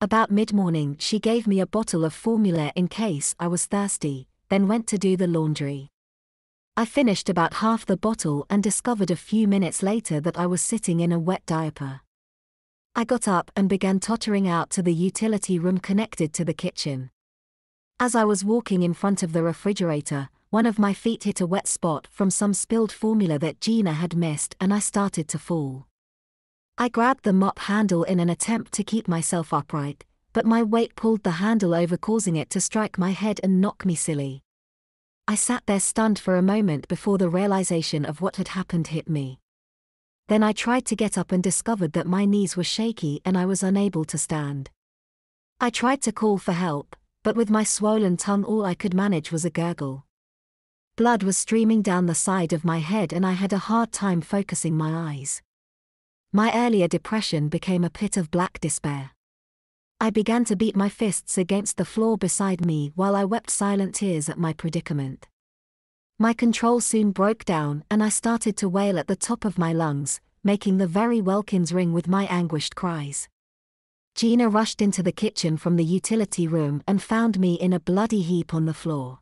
About mid-morning she gave me a bottle of formula in case I was thirsty, then went to do the laundry. I finished about half the bottle and discovered a few minutes later that I was sitting in a wet diaper. I got up and began tottering out to the utility room connected to the kitchen. As I was walking in front of the refrigerator, one of my feet hit a wet spot from some spilled formula that Gina had missed and I started to fall. I grabbed the mop handle in an attempt to keep myself upright, but my weight pulled the handle over, causing it to strike my head and knock me silly. I sat there stunned for a moment before the realization of what had happened hit me. Then I tried to get up and discovered that my knees were shaky and I was unable to stand. I tried to call for help, but with my swollen tongue all I could manage was a gurgle. Blood was streaming down the side of my head and I had a hard time focusing my eyes. My earlier depression became a pit of black despair. I began to beat my fists against the floor beside me while I wept silent tears at my predicament. My control soon broke down and I started to wail at the top of my lungs, making the very welkins ring with my anguished cries. Gina rushed into the kitchen from the utility room and found me in a bloody heap on the floor.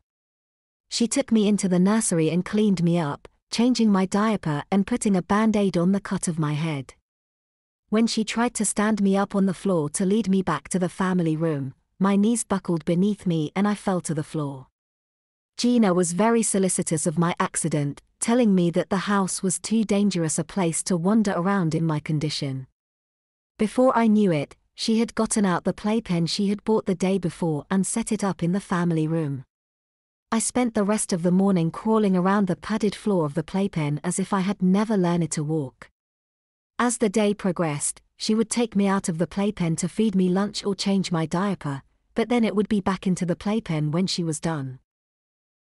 She took me into the nursery and cleaned me up, changing my diaper and putting a band-aid on the cut of my head. When she tried to stand me up on the floor to lead me back to the family room, my knees buckled beneath me and I fell to the floor. Gina was very solicitous of my accident, telling me that the house was too dangerous a place to wander around in my condition. Before I knew it, she had gotten out the playpen she had bought the day before and set it up in the family room. I spent the rest of the morning crawling around the padded floor of the playpen as if I had never learned to walk. As the day progressed, she would take me out of the playpen to feed me lunch or change my diaper, but then it would be back into the playpen when she was done.